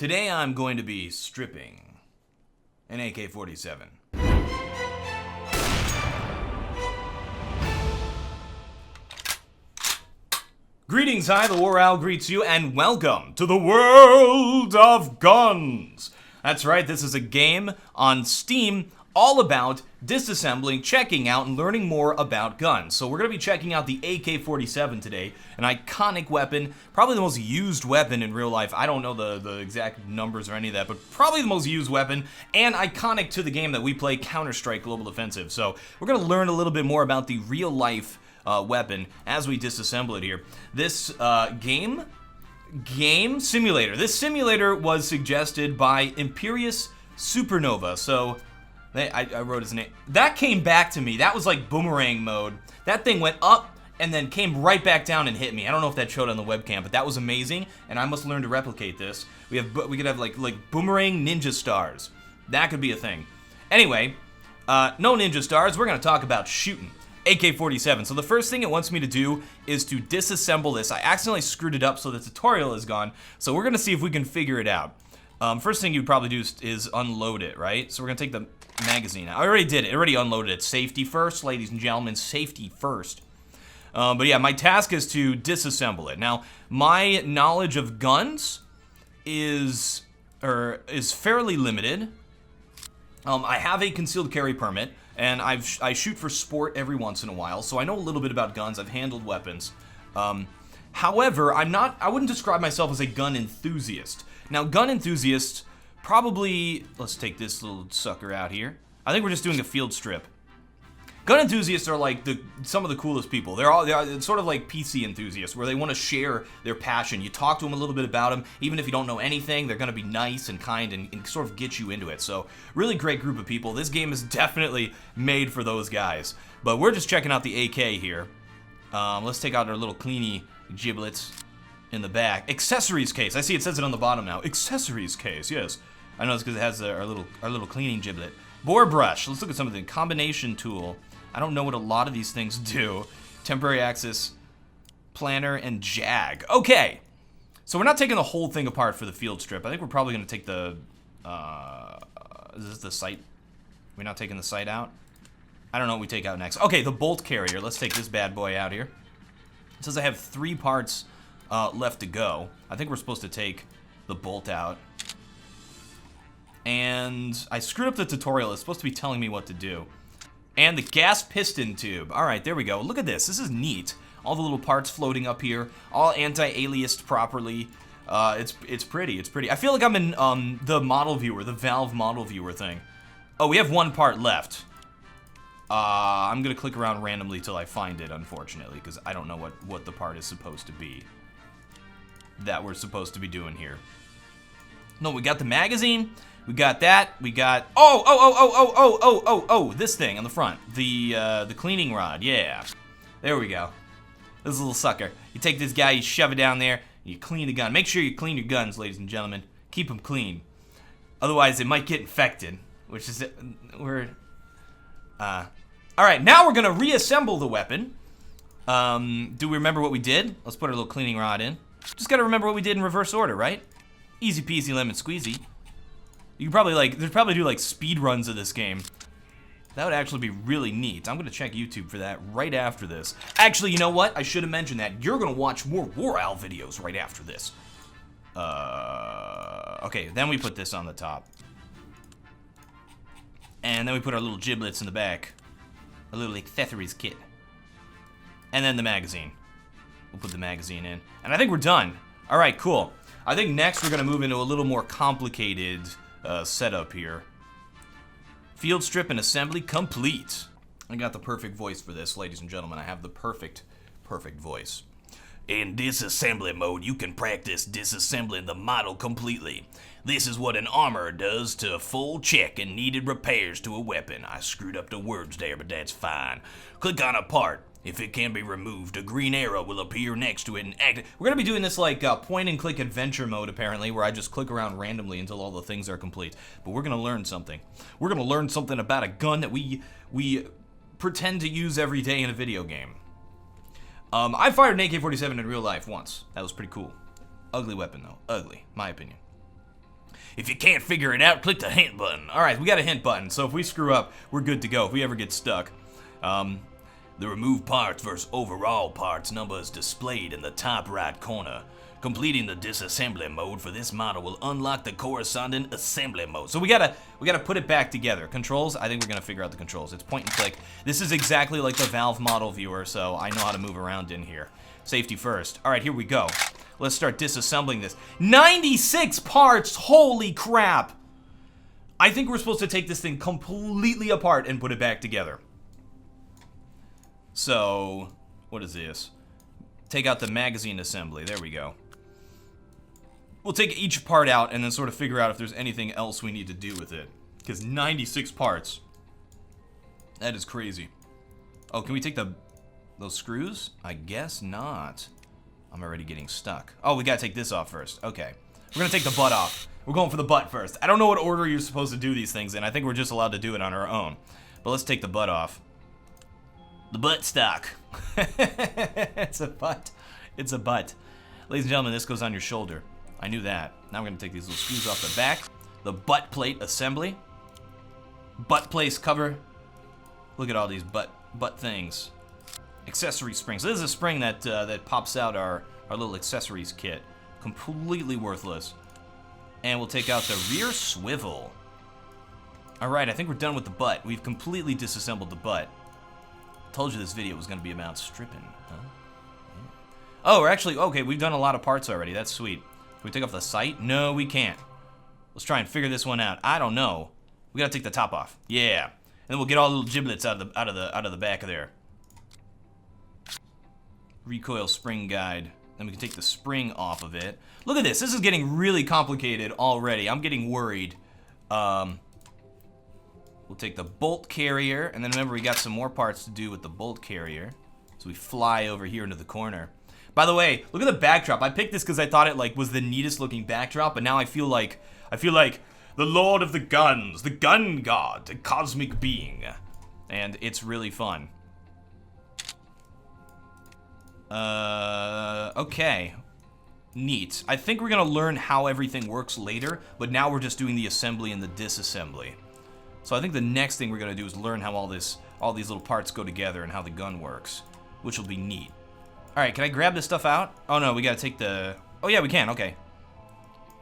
Today I'm going to be stripping an AK47. Greetings, hi, TheWarOwl greets you, and welcome to the world of guns! That's right, this is a game on Steam all about disassembling, checking out, and learning more about guns. So we're going to be checking out the AK47 today, an iconic weapon, probably the most used weapon in real life. I don't know the exact numbers or any of that, but probably the most used weapon, and iconic to the game that we play, Counter-Strike Global Offensive. So we're going to learn a little bit more about the real-life weapon as we disassemble it here. This game simulator. This simulator was suggested by Imperious Supernova. So I wrote his name. That came back to me. That was like boomerang mode. That thing went up and then came right back down and hit me. I don't know if that showed on the webcam, but that was amazing, and I must learn to replicate this. We could have like boomerang ninja stars. That could be a thing. Anyway, no ninja stars. We're gonna talk about shooting. AK47. So the first thing it wants me to do is to disassemble this. I accidentally screwed it up, so the tutorial is gone. So we're gonna see if we can figure it out. First thing you'd probably do is unload it, right? So we're gonna take the magazine out. I already did it. I already unloaded it. Safety first, ladies and gentlemen. Safety first. But yeah, my task is to disassemble it. Now, my knowledge of guns is fairly limited. I have a concealed carry permit, and I shoot for sport every once in a while, so I know a little bit about guns. I've handled weapons. However, I wouldn't describe myself as a gun enthusiast. Now, gun enthusiasts probably, let's take this little sucker out here. I think we're just doing a field strip. Gun enthusiasts are like some of the coolest people. They are sort of like PC enthusiasts, where they want to share their passion. You talk to them a little bit about them, even if you don't know anything, they're going to be nice and kind and sort of get you into it. So, really great group of people. This game is definitely made for those guys. But we're just checking out the AK here. Let's take out our little cleany giblets in the back. Accessories case. I see it says it on the bottom now. Accessories case, yes. I know it's because it has our little cleaning giblet. Bore brush. Let's look at something. Combination tool. I don't know what a lot of these things do. Temporary axis, planner, and jag. Okay. So we're not taking the whole thing apart for the field strip. I think we're probably going to take the... is this the sight? We're not taking the sight out? I don't know what we take out next. Okay, the bolt carrier. Let's take this bad boy out here. It says I have 3 parts left to go. I think we're supposed to take the bolt out. And I screwed up the tutorial. It's supposed to be telling me what to do. And the gas piston tube. Alright, there we go. Look at this. This is neat. All the little parts floating up here. All anti-aliased properly. It's pretty. It's pretty. I feel like I'm in the model viewer, the Valve model viewer thing. Oh, we have 1 part left. I'm going to click around randomly till I find it, unfortunately, because I don't know what the part is supposed to be that we're supposed to be doing here. No, we got the magazine. We got that. We got this thing on the front. The cleaning rod. Yeah. There we go. This little sucker. You take this guy, you shove it down there, you clean the gun. Make sure you clean your guns, ladies and gentlemen. Keep them clean. Otherwise, it might get infected, which is all right, now we're gonna reassemble the weapon. Do we remember what we did? Let's put our little cleaning rod in. Just gotta remember what we did in reverse order, right? Easy peasy lemon squeezy. You could probably do like speed runs of this game. That would actually be really neat. I'm gonna check YouTube for that right after this. Actually, you know what? I should have mentioned that. You're gonna watch more TheWarOwl videos right after this. Okay, then we put this on the top. And then we put our little giblets in the back. A little accessories kit. And then the magazine. We'll put the magazine in. And I think we're done. Alright, cool. I think next we're gonna move into a little more complicated setup here. Field strip and assembly complete. I got the perfect voice for this, ladies and gentlemen. I have the perfect voice. In disassembly mode, you can practice disassembling the model completely. This is what an armorer does to full check and needed repairs to a weapon. I screwed up the words there, but that's fine. Click on a part. If it can be removed, a green arrow will appear next to it and act. We're going to be doing this like point-and-click adventure mode, apparently, where I just click around randomly until all the things are complete. But we're going to learn something. We're going to learn something about a gun that we pretend to use every day in a video game. I fired an AK-47 in real life once. That was pretty cool. Ugly weapon, though. Ugly, my opinion. If you can't figure it out, click the hint button. All right, we got a hint button, so if we screw up, we're good to go. If we ever get stuck. The remove parts versus overall parts number is displayed in the top right corner. Completing the disassembly mode for this model will unlock the corresponding assembly mode. So we gotta put it back together. Controls, I think we're gonna figure out the controls. It's point and click. This is exactly like the Valve model viewer, so I know how to move around in here. Safety first. All right, here we go. Let's start disassembling this. 96 parts, holy crap. I think we're supposed to take this thing completely apart and put it back together. So, what is this? Take out the magazine assembly, there we go. We'll take each part out and then sort of figure out if there's anything else we need to do with it. Because 96 parts. That is crazy. Oh, can we take those screws? I guess not. I'm already getting stuck. Oh, we gotta take this off first. Okay. We're gonna take the butt off. We're going for the butt first. I don't know what order you're supposed to do these things in. I think we're just allowed to do it on our own. But let's take the butt off. The butt stock. It's a butt. It's a butt. Ladies and gentlemen, this goes on your shoulder. I knew that. Now we're gonna take these little screws off the back. The butt plate assembly. Butt place cover. Look at all these butt things. Accessory springs. So this is a spring that that pops out our little accessories kit. Completely worthless. And we'll take out the rear swivel. Alright, I think we're done with the butt. We've completely disassembled the butt. Told you this video was gonna be about stripping, huh? Yeah. Oh, we're actually, okay, we've done a lot of parts already. That's sweet. Can we take off the sight? No, we can't. Let's try and figure this one out. I don't know. We gotta take the top off. Yeah. And then we'll get all the little giblets out of the back of there. Recoil spring guide. Then we can take the spring off of it. Look at this. This is getting really complicated already. I'm getting worried. We'll take the bolt carrier, and then remember we got some more parts to do with the bolt carrier. So we fly over here into the corner. By the way, look at the backdrop. I picked this because I thought it like was the neatest looking backdrop, but now I feel like the Lord of the Guns, the gun god, a cosmic being. And it's really fun. Okay. Neat. I think we're gonna learn how everything works later, but now we're just doing the assembly and the disassembly. So I think the next thing we're gonna do is learn how all these little parts go together and how the gun works, which will be neat. All right, can I grab this stuff out? Oh no, we gotta take the, oh yeah, we can, okay.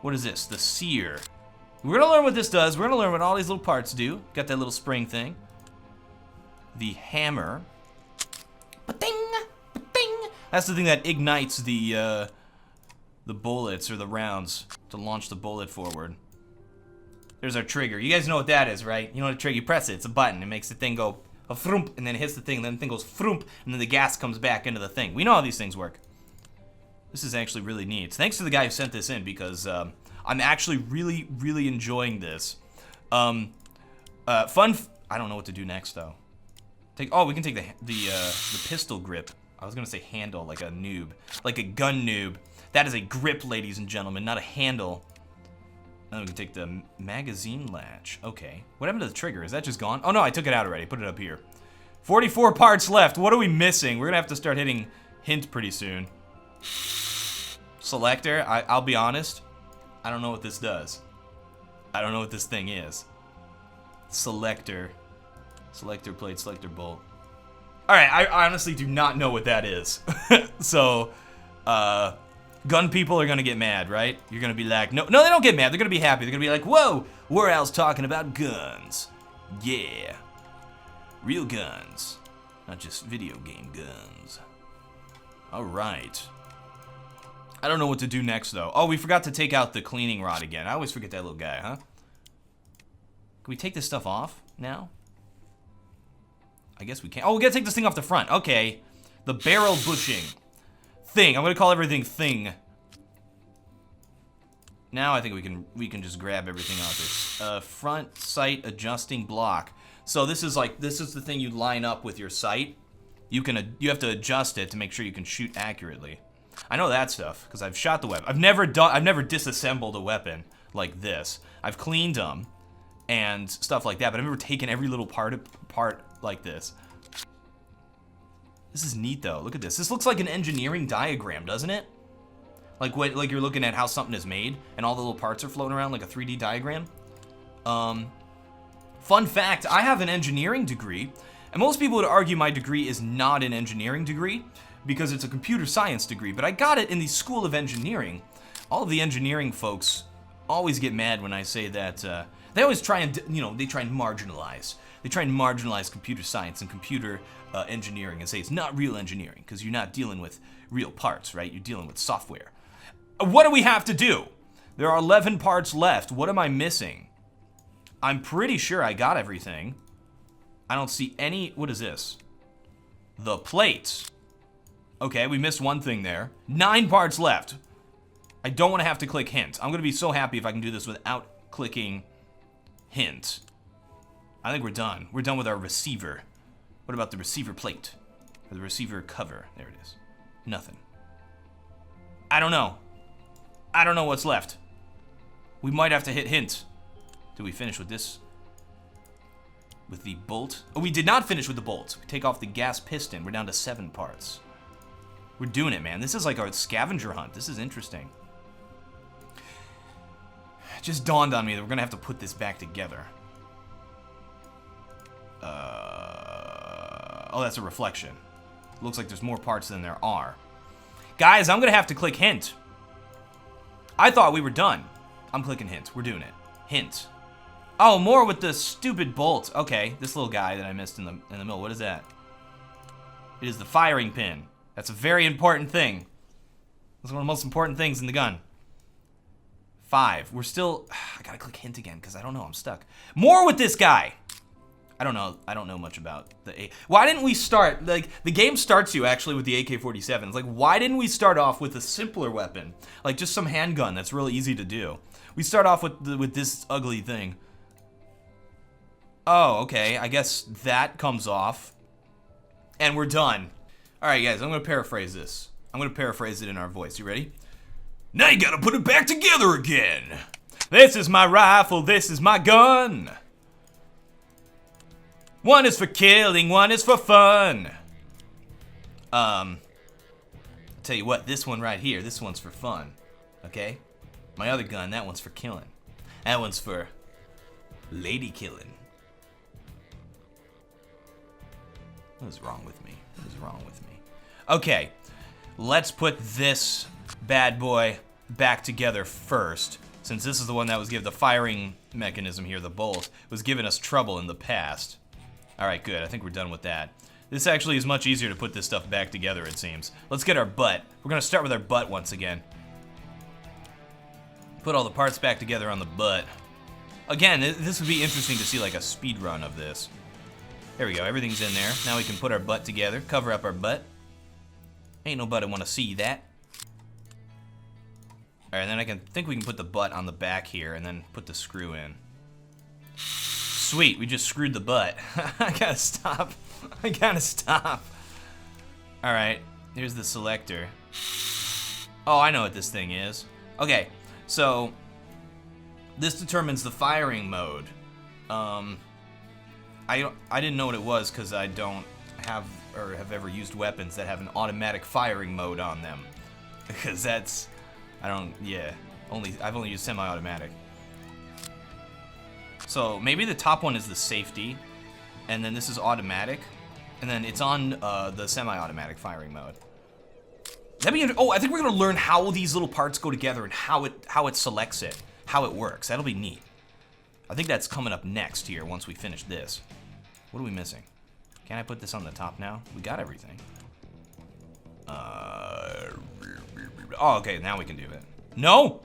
What is this? The sear. We're gonna learn what this does. We're gonna learn what all these little parts do. Got that little spring thing. The hammer. Ba-ding! Ba-ding! That's the thing that ignites the bullets or the rounds to launch the bullet forward. There's our trigger. You guys know what that is, right? You know what a trigger, you press it, it's a button. It makes the thing go a frump, and then it hits the thing, and then the thing goes frump, and then the gas comes back into the thing. We know how these things work. This is actually really neat. Thanks to the guy who sent this in, because I'm actually really, really enjoying this. I don't know what to do next, though. We can take the pistol grip. I was gonna say handle, like a noob. Like a gun noob. That is a grip, ladies and gentlemen, not a handle. Then we can take the magazine latch. Okay. What happened to the trigger? Is that just gone? Oh no, I took it out already. Put it up here. 44 parts left. What are we missing? We're gonna have to start hitting hint pretty soon. Selector. I'll be honest. I don't know what this does. I don't know what this thing is. Selector. Selector plate, selector bolt. Alright, I honestly do not know what that is. So, gun people are gonna get mad, right? You're gonna be like, no, they don't get mad. They're gonna be happy. They're gonna be like, whoa, TheWarOwl's talking about guns. Yeah. Real guns. Not just video game guns. Alright. I don't know what to do next, though. Oh, we forgot to take out the cleaning rod again. I always forget that little guy, huh? Can we take this stuff off now? I guess we can. Oh, we gotta take this thing off the front. Okay. The barrel bushing. Thing. I'm gonna call everything thing. Now I think we can just grab everything out this. Front sight adjusting block. So this is the thing you line up with your sight. You have to adjust it to make sure you can shoot accurately. I know that stuff because I've shot the weapon. I've never disassembled a weapon like this. I've cleaned them and stuff like that, but I've never taken every little part apart like this. This is neat though. Look at this. This looks like an engineering diagram, doesn't it? Like you're looking at how something is made, and all the little parts are floating around like a 3D diagram. Fun fact, I have an engineering degree, and most people would argue my degree is not an engineering degree because it's a computer science degree, but I got it in the School of Engineering. All of the engineering folks always get mad when I say that. They always try and, they try and marginalize. They try and marginalize computer science and computer engineering and say it's not real engineering because you're not dealing with real parts, right? You're dealing with software. What do we have to do? There are 11 parts left. What am I missing? I'm pretty sure I got everything. I don't see any. What is this? The plates. Okay, we missed one thing there. 9 parts left. I don't want to have to click hint. I'm going to be so happy if I can do this without clicking hint. I think we're done. We're done with our receiver. What about the receiver plate? Or the receiver cover? There it is. Nothing. I don't know. I don't know what's left. We might have to hit hint. Did we finish with this? With the bolt? Oh, we did not finish with the bolt. We take off the gas piston. We're down to 7 parts. We're doing it, man. This is like our scavenger hunt. This is interesting. It just dawned on me that we're gonna have to put this back together. Oh, that's a reflection. Looks like there's more parts than there are. Guys, I'm gonna have to click hint. I thought we were done. I'm clicking hint. We're doing it. Hint. Oh, more with the stupid bolt. Okay, this little guy that I missed in the middle. What is that? It is the firing pin. That's a very important thing. That's one of the most important things in the gun. 5. We're still. I gotta click hint again because I don't know. I'm stuck. More with this guy. I don't know. I don't know much about the A. Why didn't we start? Like, the game starts you actually with the AK-47. Like, why didn't we start off with a simpler weapon? Like, just some handgun that's really easy to do. We start off with this ugly thing. Oh, okay. I guess that comes off. And we're done. Alright, guys. I'm going to paraphrase this. I'm going to paraphrase it in our voice. You ready? Now you gotta put it back together again. This is my rifle. This is my gun. One is for killing, one is for fun. Tell you what, this one right here, this one's for fun. Okay? My other gun, that one's for killing. That one's for lady killing. What is wrong with me? What is wrong with me? Okay, let's put this bad boy back together first. Since this is the one that was given the firing mechanism here, the bolt, was giving us trouble in the past. Alright, good. I think we're done with that. This actually is much easier to put this stuff back together, it seems. Let's get our butt. We're going to start with our butt once again. Put all the parts back together on the butt. Again, this would be interesting to see like a speed run of this. There we go. Everything's in there. Now we can put our butt together, cover up our butt. Ain't nobody want to see that. Alright, then I think we can put the butt on the back here and then put the screw in. Sweet, we just screwed the butt. I gotta stop. I gotta stop. Alright, here's the selector. Oh, I know what this thing is. Okay, so this determines the firing mode. I didn't know what it was because I don't have or have ever used weapons that have an automatic firing mode on them. Because that's I've only used semi-automatic. So maybe the top one is the safety, and then this is automatic, and then it's on the semi-automatic firing mode. That'd be oh, I think we're gonna learn how these little parts go together and how it selects it, how it works. That'll be neat. I think that's coming up next here once we finish this. What are we missing? Can I put this on the top now? We got everything. Oh, okay, now we can do it. No!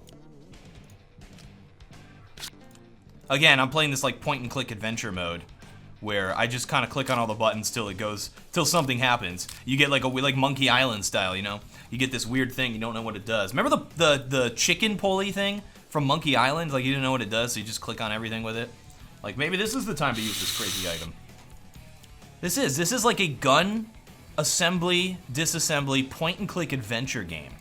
Again, I'm playing this like point-and-click adventure mode, where I just kind of click on all the buttons till something happens. You get like like Monkey Island style, you know? You get this weird thing, you don't know what it does. Remember the chicken pulley thing from Monkey Island? Like, you didn't know what it does, so you just click on everything with it. Like, maybe this is the time to use this crazy item. This is like a gun assembly, disassembly, point-and-click adventure game.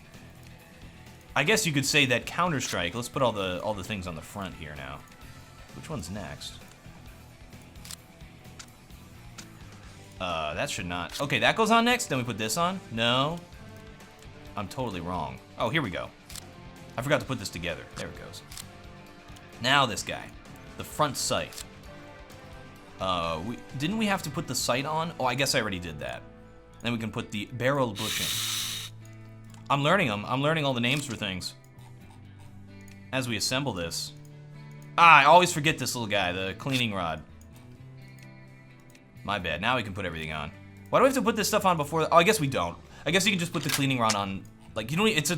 I guess you could say that Counter-Strike. Let's put all the things on the front here now. Which one's next? That should not. Okay, that goes on next. Then we put this on. No, I'm totally wrong. Oh, here we go. I forgot to put this together. There it goes. Now this guy. The front sight. Didn't we have to put the sight on? Oh, I guess I already did that. Then we can put the barrel bushing. I'm learning them. I'm learning all the names for things as we assemble this. I always forget this little guy, the cleaning rod. My bad. Now we can put everything on. Why do we have to put this stuff on before? Oh, I guess we don't. I guess you can just put the cleaning rod on. Like, you know, it's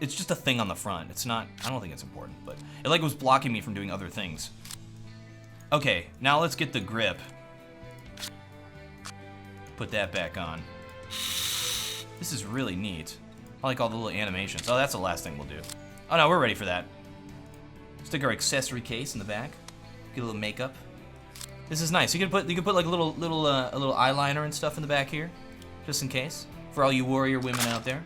just a thing on the front. It's not. I don't think it's important, but it like was blocking me from doing other things. Okay, now let's get the grip. Put that back on. This is really neat. I like all the little animations. Oh, that's the last thing we'll do. Oh no, we're ready for that. Stick our accessory case in the back. Get a little makeup. This is nice. You can put like a little eyeliner and stuff in the back here, just in case, for all you warrior women out there.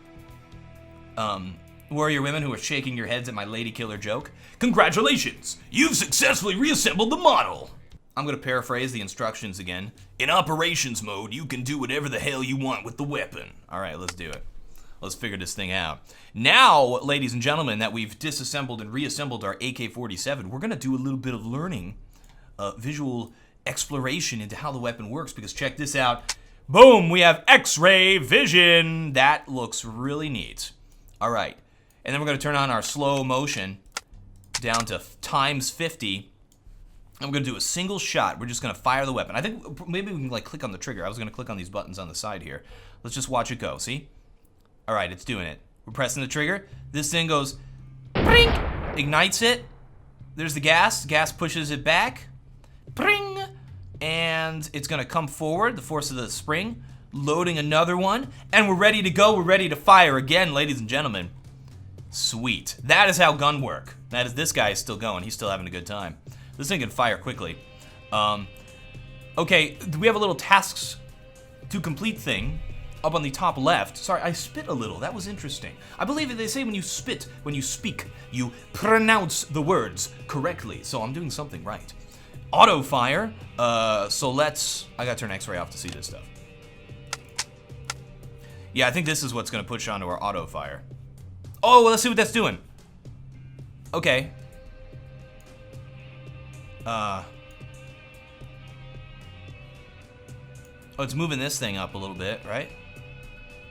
Warrior women who are shaking your heads at my lady killer joke. Congratulations! You've successfully reassembled the model! I'm gonna paraphrase the instructions again. In operations mode, you can do whatever the hell you want with the weapon. Alright, let's do it. Let's figure this thing out. Now, ladies and gentlemen, that we've disassembled and reassembled our AK47, we're gonna do a little bit of learning, visual exploration into how the weapon works, because check this out. Boom! We have X-ray vision! That looks really neat. Alright. And then we're going to turn on our slow motion down to times 50. And we're going to do a single shot. We're just going to fire the weapon. I think maybe we can like click on the trigger. I was going to click on these buttons on the side here. Let's just watch it go. See? All right, it's doing it. We're pressing the trigger. This thing goes, pring, ignites it. There's the gas. Gas pushes it back. Pring. And it's going to come forward, the force of the spring. Loading another one. And we're ready to go. We're ready to fire again, ladies and gentlemen. Sweet. That is how gun work. That is, this guy is still going. He's still having a good time. This thing can fire quickly. Okay, we have a little tasks to complete thing up on the top left. Sorry, I spit a little. That was interesting. I believe that they say when you spit, when you speak, you pronounce the words correctly. So I'm doing something right. Auto fire. So let's... I gotta turn X-ray off to see this stuff. Yeah, I think this is what's gonna push onto our auto fire. Oh, well, let's see what that's doing. Okay. Oh, it's moving this thing up a little bit, right?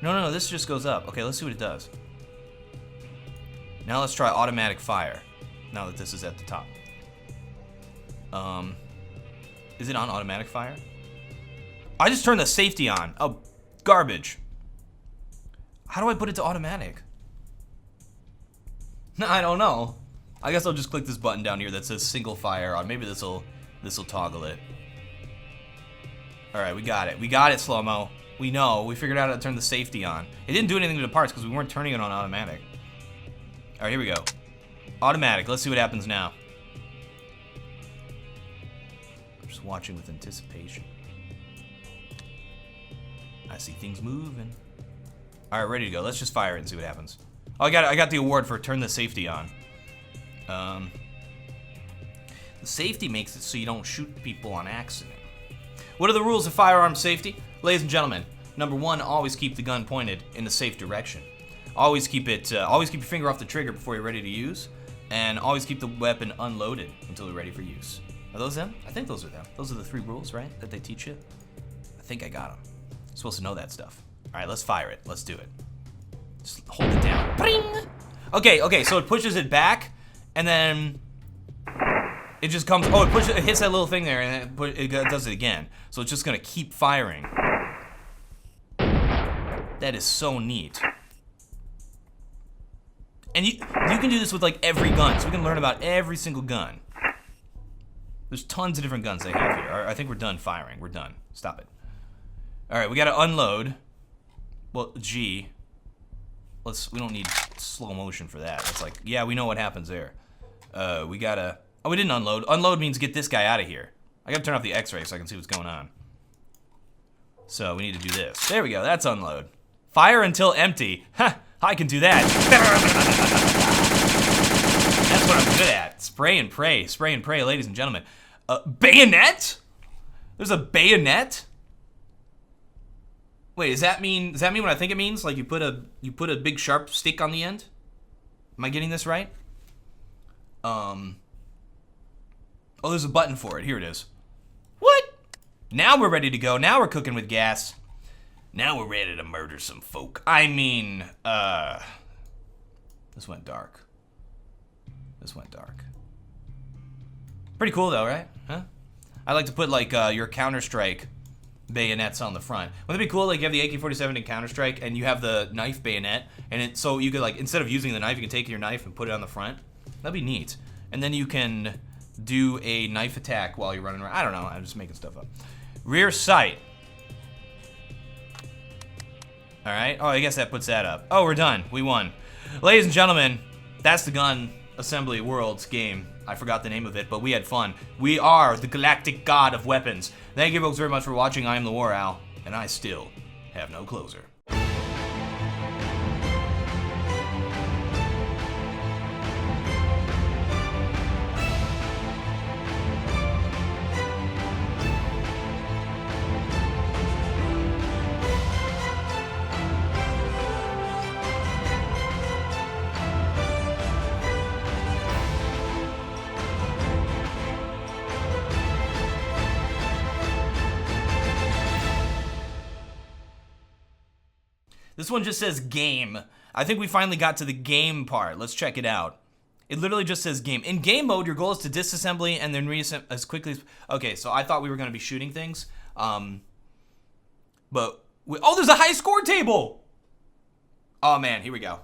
No, this just goes up. Okay, let's see what it does. Now let's try automatic fire, now that this is at the top. Is it on automatic fire? I just turned the safety on. Oh, garbage. How do I put it to automatic? No, I don't know. I guess I'll just click this button down here that says single fire on. Maybe this'll toggle it. All right, we got it. We got it, slow-mo. We know. We figured out how to turn the safety on. It didn't do anything to the parts because we weren't turning it on automatic. All right, here we go. Automatic. Let's see what happens now. I'm just watching with anticipation. I see things moving. All right, ready to go. Let's just fire it and see what happens. Oh, I got the award for turn the safety on. The safety makes it so you don't shoot people on accident. What are the rules of firearm safety? Ladies and gentlemen, number one, always keep the gun pointed in the safe direction. Always keep your finger off the trigger before you're ready to use, and always keep the weapon unloaded until you're ready for use. Are those them? I think those are them. Those are the 3 rules, right, that they teach you? I think I got them. You're supposed to know that stuff. All right, let's fire it. Let's do it. Just hold it down. Bring! Okay, so it pushes it back, and then it just comes, oh, it hits that little thing there, and it does it again. So it's just gonna keep firing. That is so neat. And you can do this with like every gun, so we can learn about every single gun. There's tons of different guns they have here. All right, I think we're done firing. We're done. Stop it. All right, we gotta unload. Well, G. We don't need slow motion for that. It's like, yeah, we know what happens there. We gotta, oh, we didn't unload. Unload means get this guy out of here. I gotta turn off the X-ray so I can see what's going on. So we need to do this. There we go, that's unload. Fire until empty. Ha, I can do that. That's what I'm good at. Spray and pray, ladies and gentlemen. Bayonet? There's a bayonet? Wait, does that mean what I think it means? Like you put a big sharp stick on the end? Am I getting this right? Oh, there's a button for it. Here it is. What? Now we're ready to go. Now we're cooking with gas. Now we're ready to murder some folk. I mean, this went dark. This went dark. Pretty cool though, right? Huh? I like to put like your Counter-Strike bayonets on the front. Wouldn't it be cool, like you have the AK47 in Counter-Strike and you have the knife bayonet, and so you could like, instead of using the knife, you can take your knife and put it on the front? That'd be neat. And then you can do a knife attack while you're running around. I don't know, I'm just making stuff up. Rear sight. Alright, oh, I guess that puts that up. Oh, we're done, we won. Ladies and gentlemen, that's the Gun Assembly Worlds game. I forgot the name of it, but we had fun. We are the galactic god of weapons. Thank you folks very much for watching. I am TheWarOwl, and I still have no closer. This one just says game. I think we finally got to the game part. Let's check it out. It literally just says game. In game mode, your goal is to disassembly and then reassemble as quickly as... Okay, so I thought we were going to be shooting things. Oh, there's a high score table! Oh man, here we go.